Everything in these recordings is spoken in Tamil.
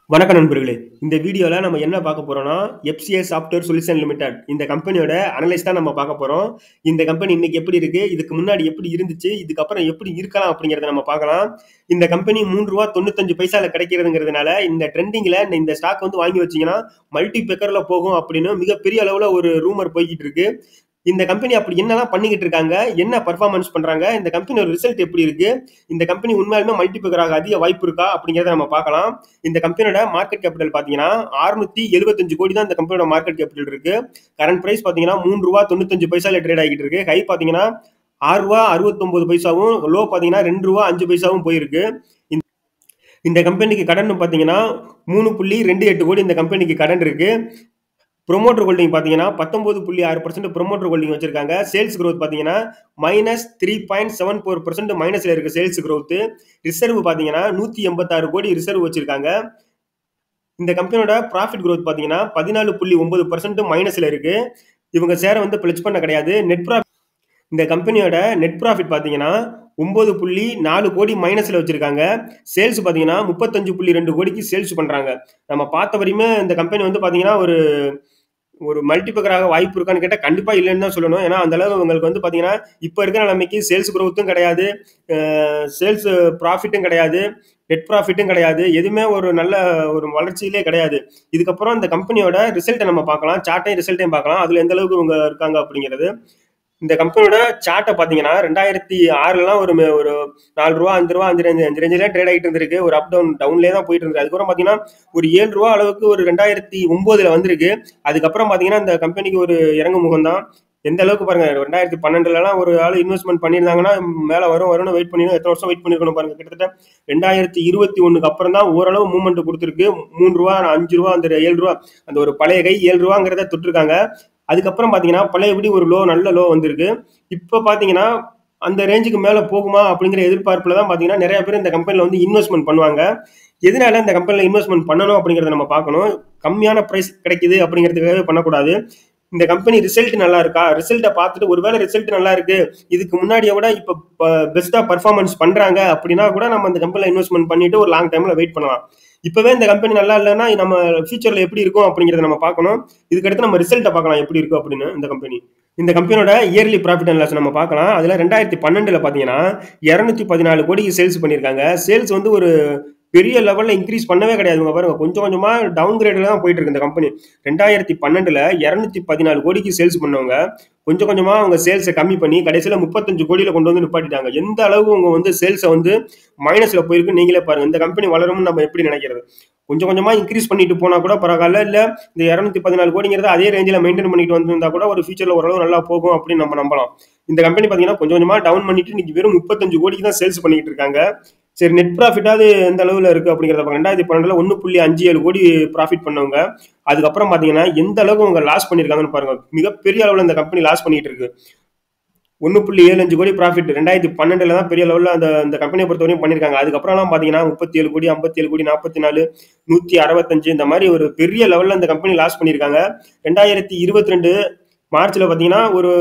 வணக்கம் நண்பர்களே. இந்த வீடியோல நம்ம என்ன பார்க்க போறோம்னா, FCA சாஃப்ட்வேர் சொல்யூஷன் லிமிடெட் இந்த கம்பெனியோட அனலைஸ் தான் நம்ம பார்க்க போறோம். இந்த கம்பெனி இன்னைக்கு எப்படி இருக்கு? இதுக்கு முன்னாடி எப்படி இருந்துச்சு? இதுக்கப்புறம் எப்படி இருக்கலாம்? அப்படிங்கிறத நம்ம பார்க்கலாம். இந்த கம்பெனி ரூ. 3.95 கிடைக்கிறதுங்கிறதுனால இந்த ட்ரெண்டிங்ல இந்த ஸ்டாக் வந்து வாங்கி வச்சீங்கன்னா மல்டி பெக்கர்ல போகும் அப்படின்னு மிகப்பெரிய அளவுல ஒரு ரூமர் போய்கிட்டு இருக்கு. இந்த கம்பெனி அப்படி என்னலாம் பண்ணிக்கிட்டு இருக்காங்க, என்ன பெர்ஃபார்மன்ஸ் பண்றாங்க, இந்த கம்பெனியோட ரிசல்ட் எப்படி இருக்கு, இந்த கம்பெனி உண்மையாலுமே மல்டிபிளர் ஆக அதிக வாய்ப்பு இருக்கா அப்படிங்கிறத நம்ம பார்க்கலாம். இந்த கம்பெனியோட மார்க்கெட் கேபிட்டல் பாத்தீங்கன்னா 675 கோடி தான் இந்த கம்பெனியோட மார்க்கெட் கேபிட்டல் இருக்கு. கரண்ட் பிரைஸ் பாத்தீங்கன்னா ரூ. 3.95 ட்ரேட் ஆகிட்டு இருக்கு. ஹை பாத்தீங்கன்னா ரூ. 6.69 லோ பாத்தீங்கன்னா ரூ. 2.05 போயிருக்கு. இந்த கம்பெனிக்கு கடன் பாத்தீங்கன்னா 3.28 கோடி இந்த கம்பெனிக்கு கடன் இருக்கு. ப்ரொமோட்டர் ஹோல்டிங் பார்த்தீங்கன்னா 19.6% ப்ரொமோட்டர் ஹோல்டிங் வச்சிருக்காங்க. சேல்ஸ் growth பார்த்தீங்கன்னா -3.74% மைனஸ்ல இருக்கு சேல்ஸ் growth. ரிசர்வ் பார்த்தீங்கன்னா 186 கோடி ரிசர்வ் வச்சிருக்காங்க. இந்த கம்பெனியோட ப்ராஃபிட் growth பார்த்தீங்கன்னா 14.9% மைனஸ்ல இருக்கு. இவங்க ஷேரை வந்து பிளட்ஜ் பண்ண கிடையாது. இந்த கம்பெனியோட நெட் ப்ராஃபிட் பார்த்தீங்கன்னா 9.4 கோடி மைனஸ்ல வச்சிருக்காங்க. சேல்ஸ் பார்த்தீங்கன்னா 35.2 கோடிக்கு சேல்ஸ் பண்றாங்க. நம்ம பார்த்த வரையுமே இந்த கம்பெனி வந்து பார்த்தீங்கன்னா ஒரு மல்டிபக்கராக வாய்ப்பு இருக்கான்னு கேட்டால் கண்டிப்பா இல்லைன்னு தான் சொல்லணும். ஏன்னா அந்த அளவு உங்களுக்கு வந்து பாத்தீங்கன்னா இப்ப இருக்கிற நிலைமைக்கு சேல்ஸ் growthம் கிடையாது, சேல்ஸ் ப்ராஃபிட்டும் கிடையாது, நெட் ப்ராஃபிட்டும் கிடையாது, எதுவுமே ஒரு நல்ல ஒரு வளர்ச்சியிலே கிடையாது. இதுக்கப்புறம் இந்த கம்பெனியோட ரிசல்ட்டை நம்ம பார்க்கலாம், சார்ட்டையும் ரிசல்ட்டையும் பார்க்கலாம், அதுல எந்த அளவுக்கு இவங்க இருக்காங்க அப்படிங்கிறது. இந்த கம்பெனியோட சார்ட்டை பார்த்தீங்கன்னா 2006லாம் ஒரு ஒரு ரூ. 4 ரூ. 5 ரேஞ்சில ட்ரேட் ஆகிட்டு இருந்திருக்கு. ஒரு அப் டவுன்லேயே தான் போயிட்டு இருந்தது. அதுக்கப்புறம் பார்த்தீங்கன்னா ஒரு ரூ. 7 அளவுக்கு ஒரு 2009ல் வந்திருக்கு. அதுக்கப்புறம் பார்த்தீங்கன்னா இந்த கம்பெனிக்கு ஒரு இறங்கு முகம் தான். எந்த அளவுக்கு பாருங்க, 2012லாம் ஒரு ஆள் இன்வெஸ்ட்மெண்ட் பண்ணியிருந்தாங்கன்னா மேலே வரும்னு வெயிட் பண்ணிடணும். எத்தனை வருஷம் வெயிட் பண்ணிருக்கணும் பாருங்க. கிட்டத்தட்ட 2021க்கு அப்புறம் தான் ஓரளவு மூவ்மெண்ட் கொடுத்துருக்கு. ரூ. 3 ரூ. 5 அந்த ரூ. 7 அந்த ஒரு பழைய கை ரூ. 7 தொட்டிருக்காங்க. அதுக்கப்புறம் பாத்தீங்கன்னா பழையபடி ஒரு நல்ல லோ வந்திருக்கு. இப்ப பாத்தீங்கன்னா அந்த ரேஞ்சுக்கு மேல போகுமா அப்படிங்கிற எதிர்பார்ப்புல தான் பாத்தீங்கன்னா நிறைய பேர் இந்த கம்பெனில வந்து இன்வெஸ்ட்மெண்ட் பண்ணுவாங்க. எதனால இந்த கம்பெனில இன்வெஸ்ட்மெண்ட் பண்ணணும் அப்படிங்கறத நம்ம பார்க்கணும். கம்மியான பிரைஸ் கிடைக்குது அப்படிங்கிறதுக்காகவே பண்ணக்கூடாது. இந்த கம்பெனி ரிசல்ட் நல்லா இருக்கா, ரிசல்ட்டை பார்த்துட்டு ஒருவேளை ரிசல்ட் நல்லா இருக்கு, இதுக்கு முன்னாடியை விட இப்ப பெஸ்டா பர்ஃபார்மன்ஸ் பண்றாங்க அப்படின்னா கூட நம்ம இந்த கம்பெனில இன்வெஸ்ட்மெண்ட் பண்ணிட்டு ஒரு லாங் டைம்ல வெயிட் பண்ணலாம். இப்பவே இந்த கம்பெனி நல்லா இல்லைன்னா நம்ம ஃபியூச்சர்ல எப்படி இருக்கும் அப்படிங்கறத நம்ம பார்க்கணும். இதுக்கடுத்து நம்ம ரிசல்ட்டை பார்க்கலாம் எப்படி இருக்கும் அப்படின்னு. இந்த கம்பெனியோட இயர்லி ப்ராஃபிட் அண்ட் லாஸ் நம்ம பார்க்கலாம். அதுல 2012ல பாத்தீங்கன்னா 214 கோடிக்கு சேல்ஸ் பண்ணிருக்காங்க. சேல்ஸ் வந்து ஒரு பெரிய லெவல்ல இன்க்ரீஸ் பண்ணவே கிடையாது. பாருங்க, கொஞ்சம் கொஞ்சமா டவுன் கிரேட்ல தான் போயிட்டு இருக்கு இந்த கம்பெனி. 2012ல 214 கோடிக்கு சேல்ஸ் பண்ணவங்க கொஞ்சம் கொஞ்சமா அவங்க சேல்ஸை கம்மி பண்ணி கடைசியில 35 கோடியில கொண்டு வந்து நிப்பாட்டிட்டாங்க. எந்த அளவுக்கு அவங்க வந்து சேல்ஸை வந்து மைனஸ்ல போயிருக்கு நீங்களே பாருங்க. இந்த கம்பெனி வளரும்னு நம்ம எப்படி நினைக்கிறது? கொஞ்சம் கொஞ்சமா இன்க்ரீஸ் பண்ணிட்டு போனா கூட பரவாயில்ல, இல்ல இந்த 214 கோடிங்கிறத அதே ரேஞ்சில மெயின்டைன் பண்ணிட்டு வந்திருந்தா கூட ஒரு ஃபியூச்சர்ல ஓரளவு நல்லா போகும் அப்படின்னு நம்ம நம்பலாம். இந்த கம்பெனி பாத்தீங்கன்னா கொஞ்சம் கொஞ்சமா டவுன் பண்ணிட்டு இன்னைக்கு வெறும் 35 கோடிக்கு தான் சேல்ஸ் பண்ணிட்டு இருக்காங்க. சரி, நெட் ப்ராஃபிட்டாவது எந்த அளவுல இருக்கு அப்படிங்கிறத 2012ல 1.57 கோடி ப்ராஃபிட் பண்ணவங்க. அதுக்கப்புறம் பாத்தீங்கன்னா எந்த அளவுக்கு அவங்க லாஸ் பண்ணிருக்காங்கன்னு பாருங்க. மிகப்பெரிய அளவுல இந்த கம்பெனி லாஸ் பண்ணிட்டு இருக்கு. 1.75 கோடி ப்ராஃபிட் 2012ல தான் பெரிய லெவல்ல அந்த கம்பெனியை பொறுத்தவரையும் பண்ணிருக்காங்க. அதுக்கப்புறம் பாத்தீங்கன்னா 37 கோடி, 57 கோடி, 44, 165 இந்த மாதிரி ஒரு பெரிய லெவல்ல இந்த கம்பெனி லாஸ் பண்ணிருக்காங்க. 2022 மார்ச்ல பாத்தீங்கன்னா ஒரு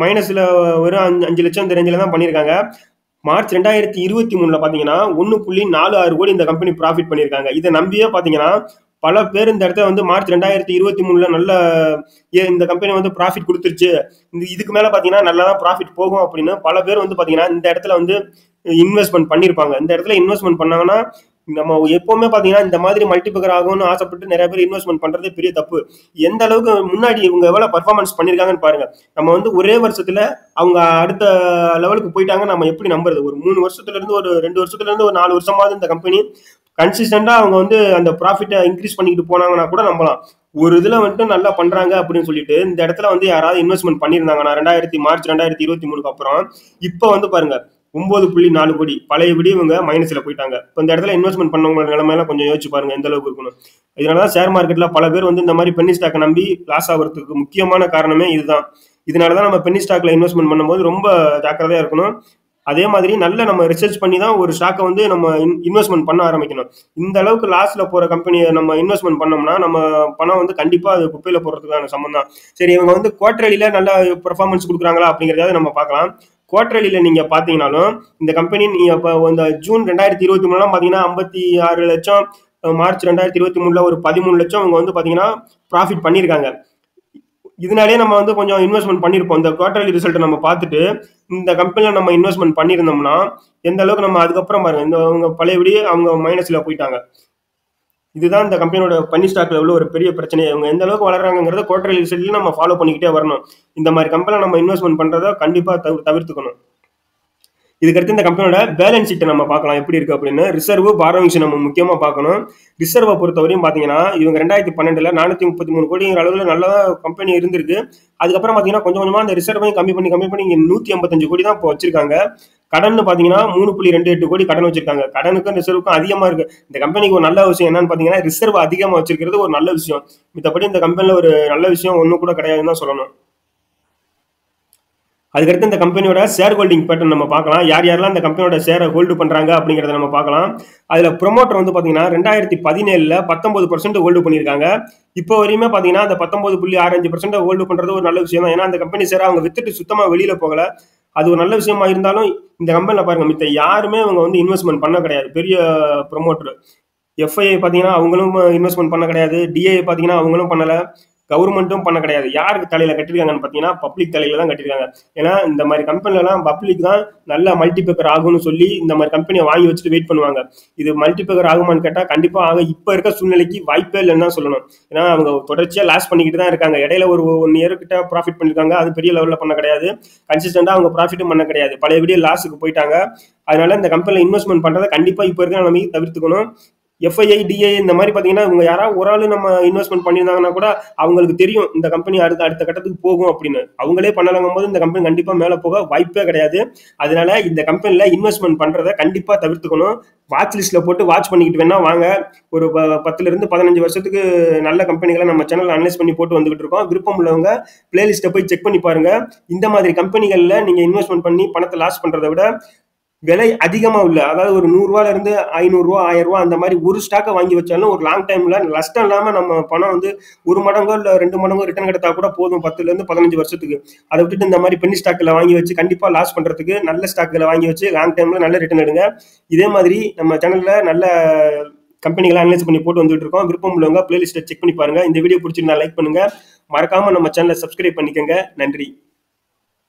மைனஸ்ல ஒரு 5 லட்சம் இந்த ரேஞ்சில தான் பண்ணிருக்காங்க. மார்ச் 2023ல பாத்தீங்கன்னா 1.46 கோடி இந்த கம்பெனி ப்ராஃபிட் பண்ணிருக்காங்க. இதை நம்பியே பாத்தீங்கன்னா பல பேர் இந்த இடத்துல வந்து மார்ச் 2023ல நல்ல இந்த கம்பெனி வந்து ப்ராஃபிட் கொடுத்துருச்சு, இதுக்கு மேல பாத்தீங்கன்னா நல்லா தான் ப்ராஃபிட் போகும் அப்படின்னு பல பேர் வந்து பாத்தீங்கன்னா இந்த இடத்துல வந்து இன்வெஸ்ட்மெண்ட் பண்ணிருப்பாங்க. இந்த இடத்துல இன்வெஸ்ட்மெண்ட் பண்ணாங்கன்னா நம்ம எப்பவுமே பாத்தீங்கன்னா இந்த மாதிரி மல்டிபிளர் ஆகும்னு ஆசைப்பட்டு நிறைய பேர் இன்வெஸ்ட்மெண்ட் பண்றதே பெரிய தப்பு. எந்த அளவுக்கு முன்னாடி இவங்க எவ்வளவு பர்ஃபார்மன்ஸ் பண்ணிருக்காங்கன்னு பாருங்க. நம்ம வந்து ஒரே வருஷத்துல அவங்க அடுத்த லெவலுக்கு போயிட்டாங்க நம்ம எப்படி நம்புறது? ஒரு 3 வருஷத்துல இருந்து ஒரு 2 வருஷத்துல இருந்து ஒரு 4 வருஷமாவது இந்த கம்பெனி கன்சிஸ்டண்டா அவங்க வந்து அந்த ப்ராஃபிட்டை இன்க்ரீஸ் பண்ணிக்கிட்டு போனாங்கன்னா கூட நம்பலாம். ஒரு இதுல வந்துட்டு நல்லா பண்றாங்க அப்படின்னு சொல்லிட்டு இந்த இடத்துல வந்து யாராவது இன்வெஸ்ட்மெண்ட் பண்ணியிருந்தாங்கன்னா மார்ச் 2023க்கு அப்புறம் இப்ப வந்து பாருங்க 9.4 கோடி பழையபடி இவங்க மைனஸ்ல போயிட்டாங்க. இப்போ இந்த இடத்துல இன்வெஸ்ட்மெண்ட் பண்ணவங்க நிலைமையெல்லாம் கொஞ்சம் யோசிச்சு பாருங்க எந்த அளவுக்கு இருக்கணும். இதனாலதான் ஷேர் மார்க்கெட்ல பல பேர் வந்து இந்த மாதிரி பென்னி ஸ்டாக்கை நம்பி லாஸ் ஆகிறதுக்கு முக்கியமான காரணமே இதுதான். இதனாலதான் நம்ம பென்னி ஸ்டாக்ல இன்வெஸ்ட்மெண்ட் பண்ணும்போது ரொம்ப ஜாக்கிரதையா இருக்கணும். அதே மாதிரி நல்ல நம்ம ரிசர்ச் பண்ணி தான் ஒரு ஸ்டாக்கை வந்து நம்ம இன்வெஸ்ட்மெண்ட் பண்ண ஆரம்பிக்கணும். இந்த அளவுக்கு லாஸ்ல போற கம்பெனியை நம்ம இன்வெஸ்ட்மெண்ட் பண்ணோம்னா நம்ம பணம் வந்து கண்டிப்பா அது குப்பையில போறதுக்கான சம்பந்தம். சரி, இவங்க வந்து குவார்டர்லியில நல்ல பெர்ஃபார்மன்ஸ் கொடுக்குறாங்களா அப்படிங்கறத நம்ம பார்க்கலாம். குவார்டர்லியில நீங்க பாத்தீங்கன்னாலும் இந்த கம்பெனி நீங்க இந்த ஜூன் 2023 பாத்தீங்கன்னா 56 லட்சம் மார்ச் 2023 ஒரு 13 லட்சம் அவங்க வந்து பாத்தீங்கன்னா ப்ராஃபிட் பண்ணியிருக்காங்க. இதனாலேயே நம்ம வந்து கொஞ்சம் இன்வெஸ்ட்மெண்ட் பண்ணியிருப்போம். இந்த குவார்டர்லி ரிசல்ட் நம்ம பார்த்துட்டு இந்த கம்பெனில நம்ம இன்வெஸ்ட்மெண்ட் பண்ணியிருந்தோம்னா எந்த அளவுக்கு நம்ம அதுக்கப்புறம் பாருங்க இந்த அவங்க பழையபடி அவங்க மைனஸ்ல போயிட்டாங்க. இதுதான் இந்த கம்பெனியோட பன்னி ஸ்டாக்ல உள்ள ஒரு பெரிய பிரச்சனை. அவங்க எந்த அளவுக்கு வளர்றாங்கிறத குவார்டர்லி ரிசல்ட்ல நம்ம ஃபாலோ பண்ணிக்கிட்டே வரணும். இந்த மாதிரி கம்பெனில நம்ம இன்வெஸ்ட்மெண்ட் பண்றதை கண்டிப்பா தவிர்த்துக்கணும். இதுக்கடுத்து இந்த கம்பெனியோட பேலன்ஸ் ஷீட்டை நம்ம பார்க்கலாம் எப்படி இருக்கு அப்படின்னு. ரிசர்வ் பாரோவிங்ஸ் நம்ம முக்கியமா பார்க்கணும். ரிசர்வை பொறுத்தவரையும் பாத்தீங்கன்னா இவங்க 2012 433 கோடிங்கிற அளவுல நல்ல கம்பெனி இருந்திருக்கு. அதுக்கப்புறம் பாத்தீங்கன்னா கொஞ்சம் கொஞ்சமா அந்த ரிசர்வையும் கம்மி பண்ணி 155 கோடி தான் இப்போ வச்சிருக்காங்க. கடன் பாத்தீங்கன்னா 3.28 கோடி கடன் வச்சிருக்காங்க. கடனுக்கும் ரிசர்வுக்கும் அதிகமா இருக்கு. இந்த கம்பெனிக்கு ஒரு நல்ல விஷயம் என்னன்னு பாத்தீங்கன்னா ரிசர்வ் அதிகமா வச்சிருக்கிறது ஒரு நல்ல விஷயம். மத்தபடி இந்த கம்பெனில ஒரு நல்ல விஷயம் ஒன்னும் கூட கிடையாதுன்னு தான் சொல்லணும். அதுக்கடுத்து இந்த கம்பெனியோட ஷேர் ஹோல்டிங் பேட்டர்ன் நம்ம பார்க்கலாம். யாரெல்லாம் இந்த கம்பெனியோட ஷேரை ஹோல்டு பண்றாங்க அப்படிங்கறத நம்ம பார்க்கலாம். அதுல ப்ரொமோட்டர் வந்து பாத்தீங்கன்னா 2017 19% ஹோல்டு பண்ணிருக்காங்க. இப்போ வரையுமே பாத்தீங்கன்னா அந்த 19.65% ஹோல்டு பண்றது ஒரு நல்ல விஷயம் தான். ஏன்னா அந்த கம்பெனி ஷேரை அவங்க வித்துட்டு சுத்தமா வெளியில போகல. அது ஒரு நல்ல விஷயமா இருந்தாலும் இந்த கம்பெனில பாருங்க மித்த யாருமே அவங்க வந்து இன்வெஸ்ட்மெண்ட் பண்ண கிடையாது. பெரிய ப்ரொமோட்டர் எஃப்ஐஐ பாத்தீங்கன்னா அவங்களும் இன்வெஸ்ட்மெண்ட் பண்ண கிடையாது. டிஐ பாத்தீங்கன்னா அவங்களும் பண்ணல. கவர்மெண்ட்டும் பண்ண கிடையாது. யாருக்கு தலையில கட்டிருக்காங்கன்னு பாத்தீங்கன்னா பப்ளிக் தலையில தான் கட்டிருக்காங்க. ஏன்னா இந்த மாதிரி கம்பெனில எல்லாம் பப்ளிக் தான் நல்ல மல்டிபேக்கர் ஆகும்னு சொல்லி இந்த மாதிரி கம்பெனியை வாங்கி வச்சுட்டு வெயிட் பண்ணுவாங்க. இது மல்டிபேக்கர் ஆகுமான்னு கேட்டா கண்டிப்பா ஆக இப்ப இருக்க சூழ்நிலைக்கு வாய்ப்பே இல்லைன்னு தான் சொல்லணும். ஏன்னா அவங்க தொடர்ச்சியா லாஸ் பண்ணிக்கிட்டு தான் இருக்காங்க. இடையில ஒரு 1 இயர் கிட்ட ப்ராஃபிட் பண்ணிருக்காங்க. அது பெரிய லெவல்ல பண்ண கிடையாது. கன்சிஸ்டன்டா அவங்க ப்ராஃபிட்டும் பண்ண கிடையாது. பழையபடியே லாஸுக்கு போயிட்டாங்க. அதனால இந்த கம்பெனில இன்வெஸ்ட்மெண்ட் பண்றதை கண்டிப்பா இப்ப இருக்க நிலைமைக்கு தவிர்த்துக்கணும். எஃப்ஐஐ டிஐ இந்த மாதிரி பாத்தீங்கன்னா இவங்க யாராவது ஒரு ஆளு நம்ம இன்வெஸ்ட்மெண்ட் பண்ணியிருந்தாங்கன்னா கூட அவங்களுக்கு தெரியும் இந்த கம்பெனி அடுத்த கட்டத்துக்கு போகும் அப்படின்னு. அவங்களே பண்ணலங்கும் போது இந்த கம்பெனி கண்டிப்பா மேல போக வாய்ப்பே கிடையாது. அதனால இந்த கம்பெனில இன்வெஸ்ட்மெண்ட் பண்றதை கண்டிப்பா தவிர்த்துக்கணும். வாட்ச் லிஸ்ட்ல போட்டு வாட்ச் பண்ணிக்கிட்டு வேணா வாங்க. ஒரு 10 இருந்து 15 வருஷத்துக்கு நல்ல கம்பெனிகளை நம்ம சேனல் அனலைஸ் பண்ணி போட்டு வந்துகிட்டு இருக்கோம். விருப்பம் உள்ளவங்க பிளேலிஸ்ட்டை போய் செக் பண்ணி பாருங்க. இந்த மாதிரி கம்பெனிகள்ல நீங்க இன்வெஸ்ட்மெண்ட் பண்ணி பணத்தை லாஸ் பண்றதை விட விலை அதிகமா உள்ள அதாவது ஒரு 100 ரூபாயில இருந்து 500 ரூபாய் 1000 ரூபாய் அந்த மாதிரி ஒரு ஸ்டாக்கை வாங்கி வச்சாலும் ஒரு லாங் டைம்ல நஷ்டம் இல்லாம நம்ம பணம் வந்து 1 மடங்கோ இல்ல 2 மடங்கோ ரிட்டர்ன் கிடைத்தா கூட போதும் 10 இருந்து 15 வருஷத்துக்கு. அதை விட்டுட்டு இந்த மாதிரி பென்னி ஸ்டாக்ல வாங்கி வச்சு கண்டிப்பா லாஸ் பண்றதுக்கு நல்ல ஸ்டாக்களை வாங்கி வச்சு லாங் டைம்ல நல்ல ரிட்டர்ன் எடுங்க. இதே மாதிரி நம்ம சேனல்ல நல்ல கம்பெனிகளை அனலைஸ் பண்ணி போட்டு வந்துட்டு இருக்கோம். விருப்பம் உள்ளவங்க பிளேலிஸ்ட்டை செக் பண்ணி பாருங்க. இந்த வீடியோ பிடிச்சிருந்தா லைக் பண்ணுங்க. மறக்காம நம்ம சேனலை சப்ஸ்கிரைப் பண்ணிக்கோங்க. நன்றி.